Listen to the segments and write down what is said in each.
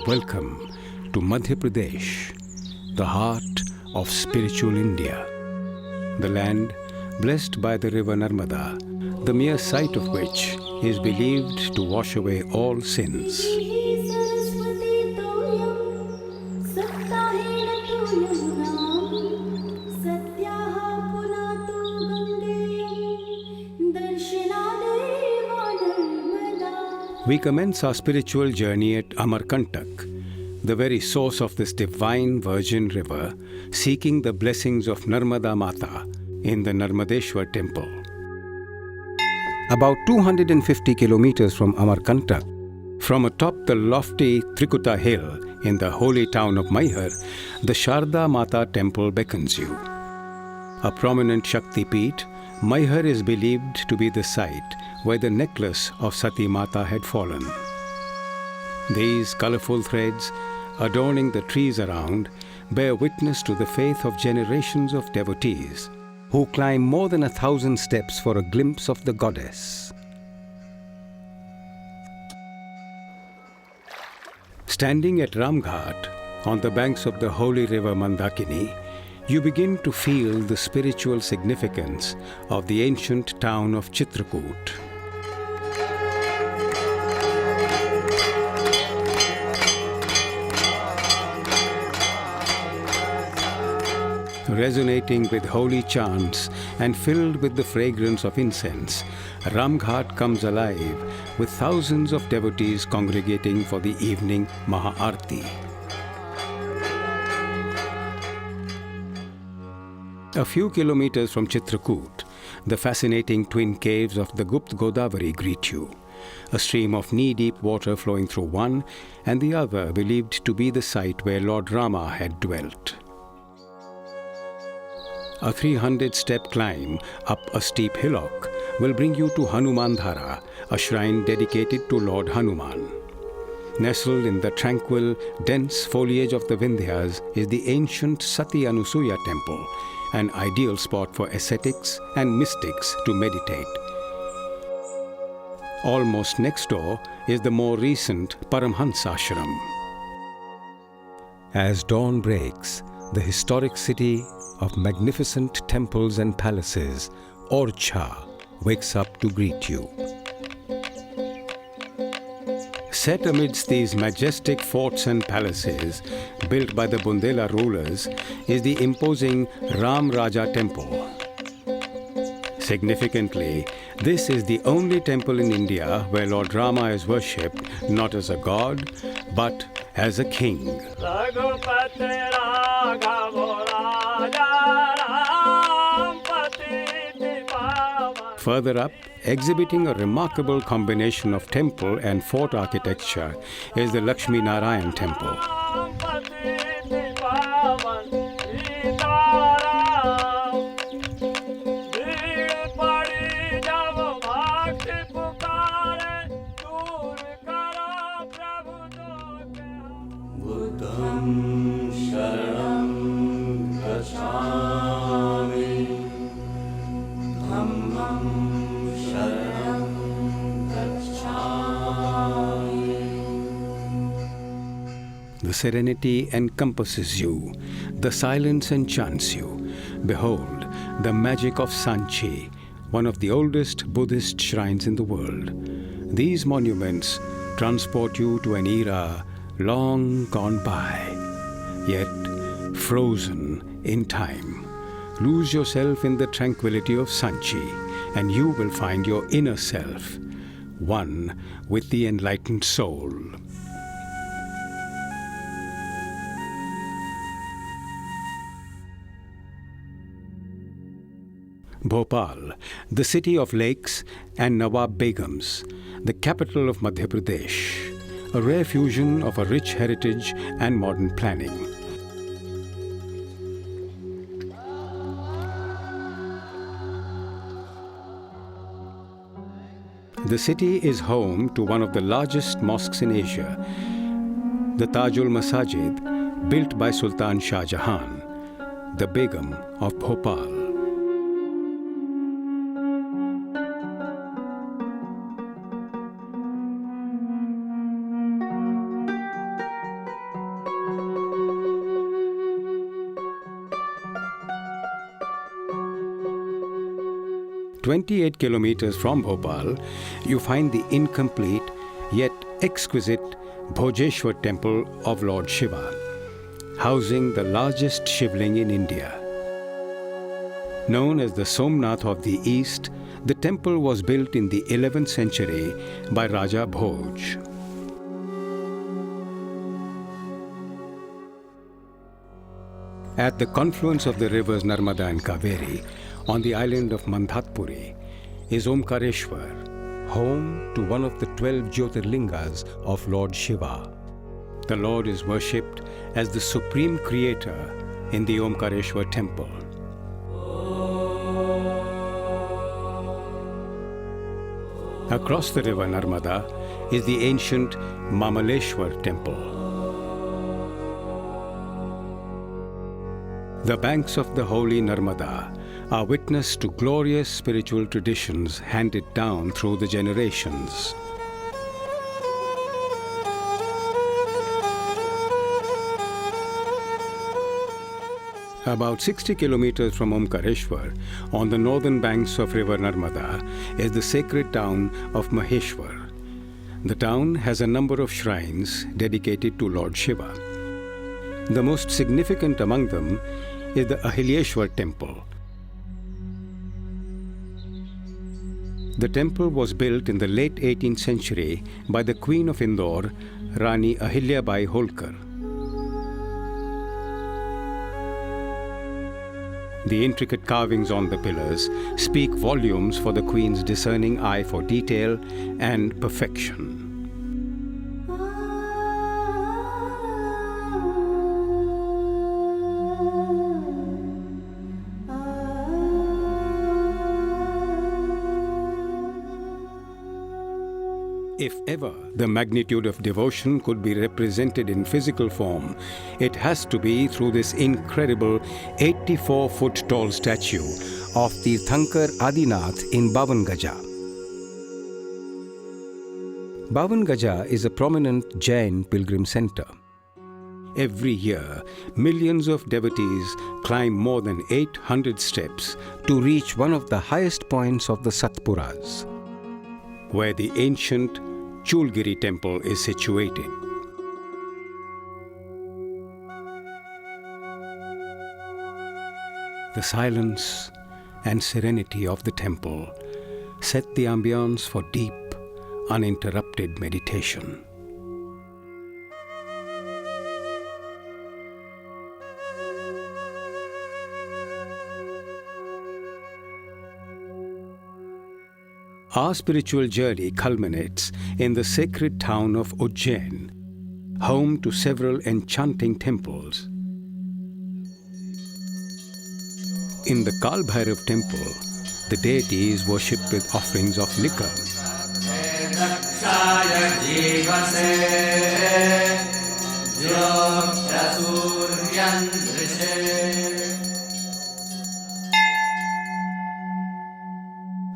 Welcome to Madhya Pradesh, the heart of spiritual India, the land blessed by the river Narmada, the mere sight of which is believed to wash away all sins. We commence our spiritual journey at Amarkantak, the very source of this divine virgin river, seeking the blessings of Narmada Mata in the Narmadeshwar temple. About 250 kilometers from Amarkantak, from atop the lofty Trikuta hill in the holy town of Maihar, the Sharda Mata temple beckons you. A prominent Shakti Peeth, Maihar is believed to be the site where the necklace of Sati Mata had fallen. These colorful threads, adorning the trees around, bear witness to the faith of generations of devotees who climb more than 1,000 steps for a glimpse of the goddess. Standing at Ramghat, on the banks of the holy river Mandakini, you begin to feel the spiritual significance of the ancient town of Chitrakoot. Resonating with holy chants and filled with the fragrance of incense, Ramghat comes alive with thousands of devotees congregating for the evening Maha-Arti. A few kilometers from Chitrakoot, the fascinating twin caves of the Gupt Godavari greet you, a stream of knee-deep water flowing through one and the other believed to be the site where Lord Rama had dwelt. A 300-step climb up a steep hillock will bring you to Hanumandhara, a shrine dedicated to Lord Hanuman. Nestled in the tranquil, dense foliage of the Vindhyas is the ancient Sati Anusuya temple, an ideal spot for ascetics and mystics to meditate. Almost next door is the more recent Paramhansa Ashram. As dawn breaks, the historic city of magnificent temples and palaces, Orchha, wakes up to greet you. Set amidst these majestic forts and palaces, built by the Bundela rulers, is the imposing Ram Raja temple. Significantly, this is the only temple in India where Lord Rama is worshipped not as a god, but as a king. Further up, exhibiting a remarkable combination of temple and fort architecture, is the Lakshmi Narayan temple. The serenity encompasses you, the silence enchants you. Behold, the magic of Sanchi, one of the oldest Buddhist shrines in the world. These monuments transport you to an era long gone by, yet frozen in time. Lose yourself in the tranquility of Sanchi, and you will find your inner self, one with the enlightened soul. Bhopal, the city of lakes and Nawab Begums, the capital of Madhya Pradesh, a rare fusion of a rich heritage and modern planning. The city is home to one of the largest mosques in Asia, the Tajul Masajid, built by Sultan Shah Jahan, the Begum of Bhopal. "28 kilometers from Bhopal, you find the incomplete yet exquisite Bhojeshwar temple of Lord Shiva, housing the largest Shivling in India. Known as the Somnath of the East, the temple was built in the 11th century by Raja Bhoj. At the confluence of the rivers Narmada and Kaveri, on the island of Mandhatpuri, is Omkareshwar, home to one of the 12 Jyotirlingas of Lord Shiva. The Lord is worshipped as the supreme creator in the Omkareshwar temple. Across the river Narmada is the ancient Mamaleshwar temple. The banks of the holy Narmada are witness to glorious spiritual traditions handed down through the generations. About 60 kilometers from Omkareshwar, on the northern banks of river Narmada, is the sacred town of Maheshwar. The town has a number of shrines dedicated to Lord Shiva. The most significant among them is the Ahilyeshwar temple. The temple was built in the late 18th century by the Queen of Indore, Rani Ahilyabai Holkar. The intricate carvings on the pillars speak volumes for the Queen's discerning eye for detail and perfection. If ever the magnitude of devotion could be represented in physical form, it has to be through this incredible 84-foot tall statue of Tirthankar Adinath in Bavan Gaja. Bavan Gaja is a prominent Jain pilgrim center. Every year, millions of devotees climb more than 800 steps to reach one of the highest points of the Satpuras, where the ancient Chulgiri temple is situated. The silence and serenity of the temple set the ambience for deep, uninterrupted meditation. Our spiritual journey culminates in the sacred town of Ujjain, home to several enchanting temples. In the Kal Bhairav temple, the deity is worshipped with offerings of liquor.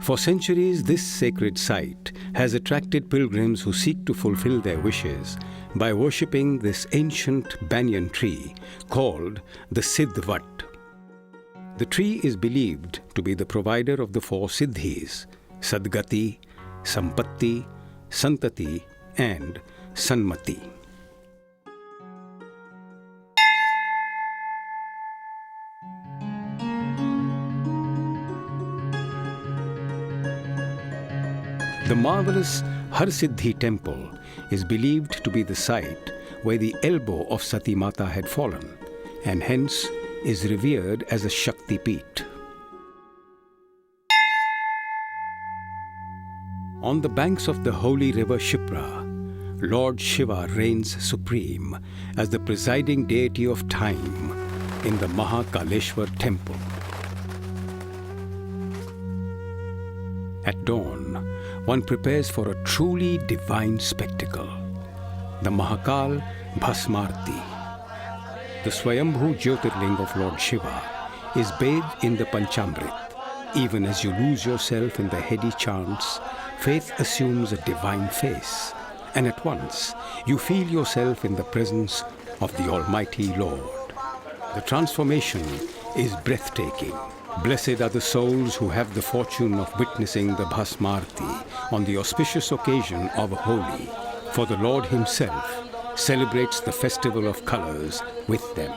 For centuries, this sacred site has attracted pilgrims who seek to fulfill their wishes by worshipping this ancient banyan tree called the Siddhvat. The tree is believed to be the provider of the four Siddhis: Sadgati, Sampatti, Santati, and Sanmati. The marvelous Harsiddhi temple is believed to be the site where the elbow of Sati Mata had fallen, and hence is revered as a Shakti Peeth. On the banks of the holy river Shipra, Lord Shiva reigns supreme as the presiding deity of time in the Mahakaleshwar temple. At dawn, one prepares for a truly divine spectacle, the Mahakal Bhasmarti. The Swayambhu Jyotirling of Lord Shiva is bathed in the Panchamrit. Even as you lose yourself in the heady chants, faith assumes a divine face, and at once you feel yourself in the presence of the Almighty Lord. The transformation is breathtaking. Blessed are the souls who have the fortune of witnessing the Bhasmarti on the auspicious occasion of Holi, for the Lord Himself celebrates the festival of colors with them.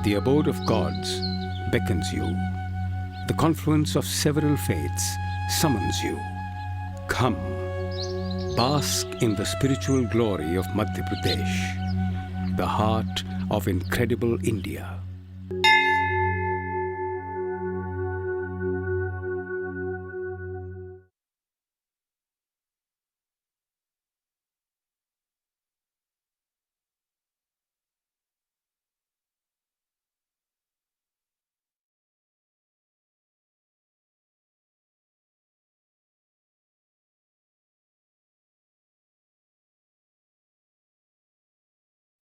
The abode of gods beckons you. The confluence of several faiths summons you. Come, bask in the spiritual glory of Madhya Pradesh, the heart of incredible India.